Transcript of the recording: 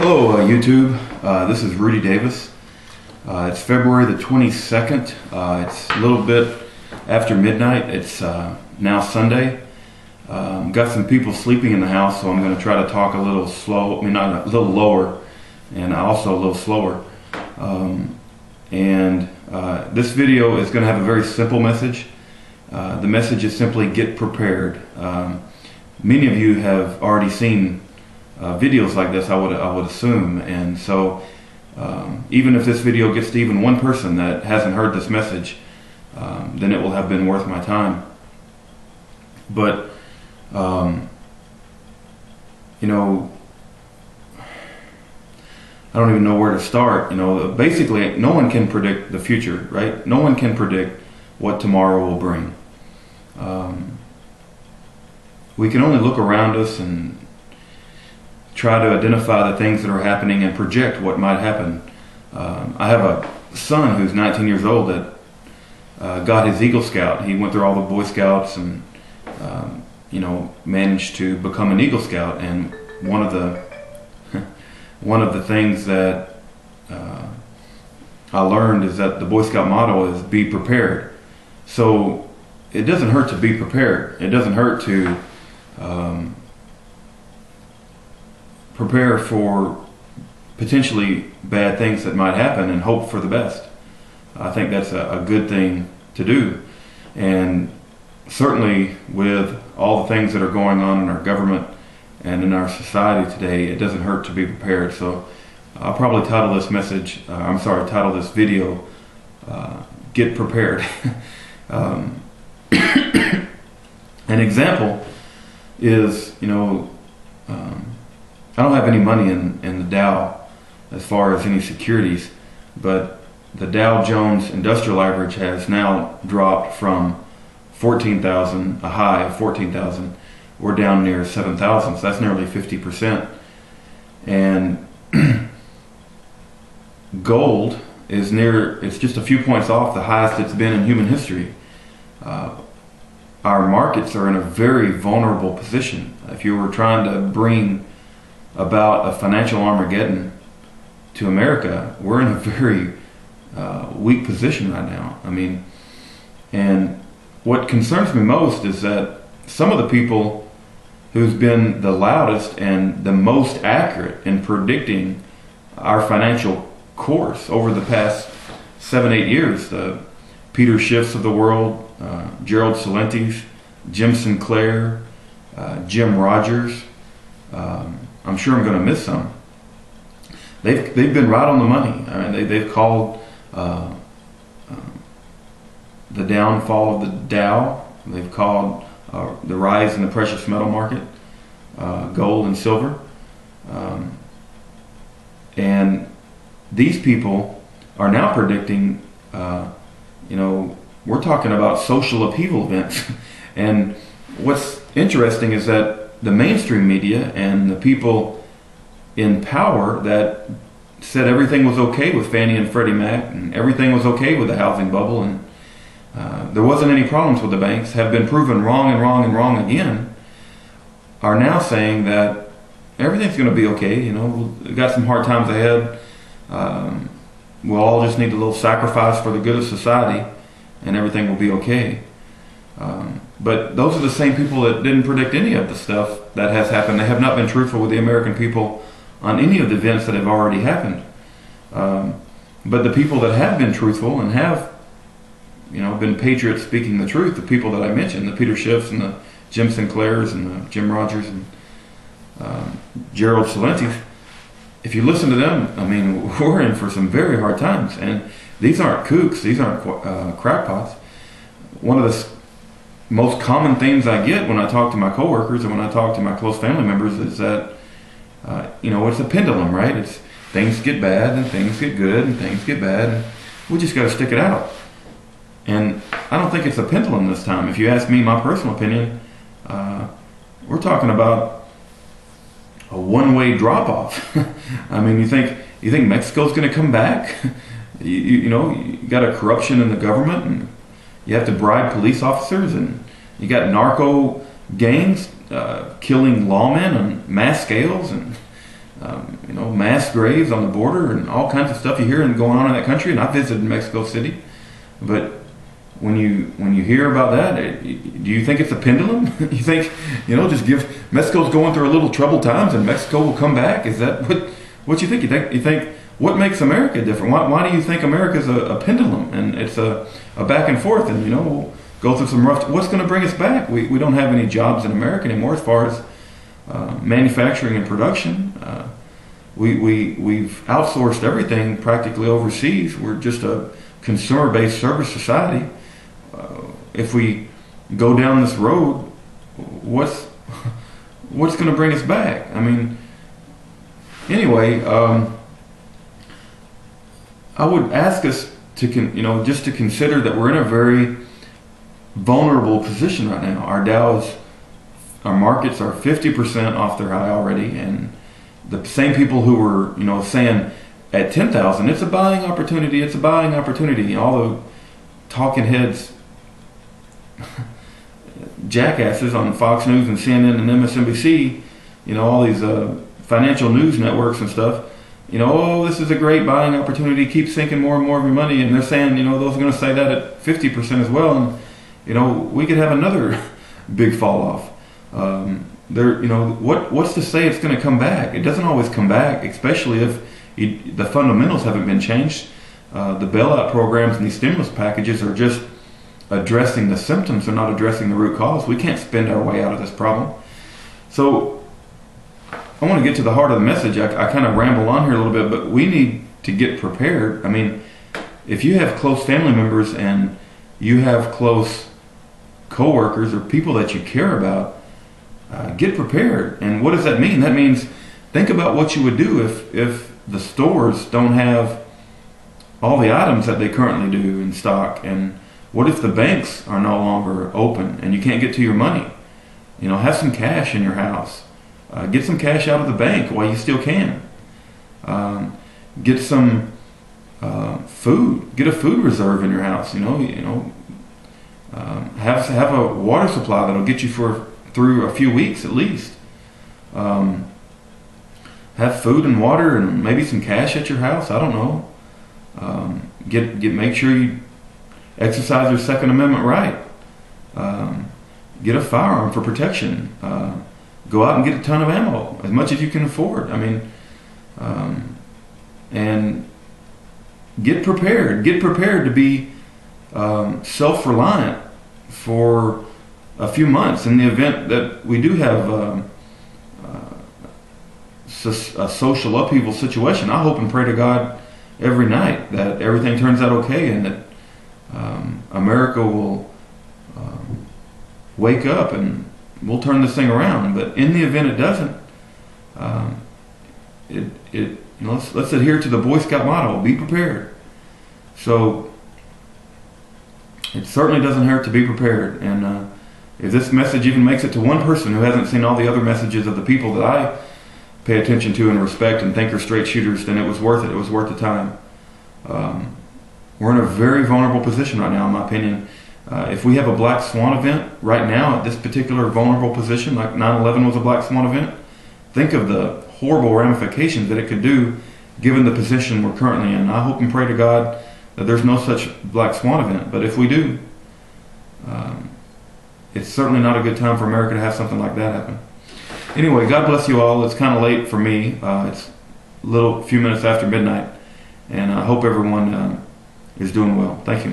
Hello YouTube, this is Rudy Davis. It's February the 22nd. It's a little bit after midnight. It's now Sunday. Got some people sleeping in the house, so I'm going to try to talk a little slow, not a little lower, and also a little slower. This video is going to have a very simple message. The message is simply get prepared. Many of you have already seen videos like this, I would assume, and so even if this video gets to even one person that hasn't heard this message, then it will have been worth my time. But you know, I don't even know where to start. You know, basically no one can predict the future, right? No one can predict what tomorrow will bring. We can only look around us and try to identify the things that are happening and project what might happen. I have a son who's 19 years old that got his Eagle Scout. He went through all the Boy Scouts and you know, managed to become an Eagle Scout. And one of the things that I learned is that the Boy Scout motto is be prepared. So it doesn't hurt to be prepared. It doesn't hurt to prepare for potentially bad things that might happen and hope for the best. I think that's a good thing to do. And certainly with all the things that are going on in our government and in our society today, it doesn't hurt to be prepared. So I'll probably title this message, title this video, Get Prepared. An example is, you know, I don't have any money in the Dow as far as any securities, but the Dow Jones Industrial Average has now dropped from 14,000, a high of 14,000. We're down near 7,000, so that's nearly 50%. And gold is it's just a few points off the highest it's been in human history. Our markets are in a very vulnerable position. If you were trying to bring about a financial Armageddon to America, we're in a very weak position right now. I mean, and what concerns me most is that some of the people who's been the loudest and the most accurate in predicting our financial course over the past 7-8 years, the Peter Schiffs of the world, Gerald Celentes, Jim Sinclair, Jim Rogers, I'm sure I'm going to miss some. They've been right on the money. I mean, they've called the downfall of the Dow. They've called the rise in the precious metal market, gold and silver. And these people are now predicting, you know, we're talking about social upheaval events. And what's interesting is that the mainstream media and the people in power that said everything was okay with Fannie and Freddie Mac and everything was okay with the housing bubble and there wasn't any problems with the banks, have been proven wrong and wrong and wrong again, are now saying that everything's going to be okay. You know, we've got some hard times ahead. We'll all just need a little sacrifice for the good of society and everything will be okay. But those are the same people that didn't predict any of the stuff that has happened. They have not been truthful with the American people on any of the events that have already happened. But the people that have been truthful and have, you know, been patriots speaking the truth, the people that I mentioned, the Peter Schiffs and the Jim Sinclairs and the Jim Rogers and Gerald Celentes, if you listen to them, I mean, we're in for some very hard times. And these aren't kooks, these aren't crackpots. One of the most common things I get when I talk to my coworkers and when I talk to my close family members is that, you know, it's a pendulum, right? It's things get bad and things get good and things get bad. And we just got to stick it out. And I don't think it's a pendulum this time. If you ask me my personal opinion, we're talking about a one-way drop-off. I mean, you think Mexico's going to come back? You know, you got a corruption in the government and you have to bribe police officers, and you got narco gangs killing lawmen on mass scales, and mass graves on the border and all kinds of stuff you hear and going on in that country. And I visited Mexico City, but when you hear about that, do you think it's a pendulum? You think, just give Mexico's going through a little troubled times and Mexico will come back? Is that what you think? You think what makes America different? Why do you think America's a pendulum and it's a back and forth? And we'll go through some rough. What's going to bring us back? We don't have any jobs in America anymore as far as manufacturing and production. We've outsourced everything practically overseas. We're just a consumer-based service society. If we go down this road, what's going to bring us back? I mean, anyway, I would ask us to just to consider that we're in a very vulnerable position right now. Our markets are 50% off their high already, and the same people who were saying at 10,000 it's a buying opportunity, all the talking heads, jackasses on Fox News and CNN and MSNBC, all these financial news networks and stuff, this is a great buying opportunity, keep sinking more and more of your money, and they're saying those are going to say that at 50% as well, and we could have another big fall off. What's to say it's going to come back? It doesn't always come back, especially if the fundamentals haven't been changed. The bailout programs and these stimulus packages are just addressing the symptoms. They're not addressing the root cause. We can't spend our way out of this problem. So I want to get to the heart of the message. I kind of ramble on here a little bit, but we need to get prepared. I mean, if you have close family members and you have close coworkers or people that you care about, get prepared. And what does that mean? That means think about what you would do if the stores don't have all the items that they currently do in stock. And what if the banks are no longer open and you can't get to your money? Have some cash in your house. Get some cash out of the bank while you still can. Get some food. Get a food reserve in your house. Have a water supply that'll get you through a few weeks at least. Have food and water and maybe some cash at your house. I don't know. Make sure you exercise your Second Amendment right. Get a firearm for protection. Go out and get a ton of ammo, as much as you can afford. I mean, and get prepared. Get prepared to be self-reliant for a few months in the event that we do have a social upheaval situation. I hope and pray to God every night that everything turns out okay and that America will wake up and we'll turn this thing around. But in the event it doesn't, let's adhere to the Boy Scout motto: be prepared. So it certainly doesn't hurt to be prepared. And if this message even makes it to one person who hasn't seen all the other messages of the people that I pay attention to and respect and think are straight shooters, then it was worth it. It was worth the time. We're in a very vulnerable position right now, in my opinion. If we have a black swan event right now at this particular vulnerable position, like 9/11 was a black swan event, think of the horrible ramifications that it could do given the position we're currently in. I hope and pray to God that there's no such black swan event. But if we do, it's certainly not a good time for America to have something like that happen. Anyway, God bless you all. It's kind of late for me. It's a few minutes after midnight. And I hope everyone is doing well. Thank you.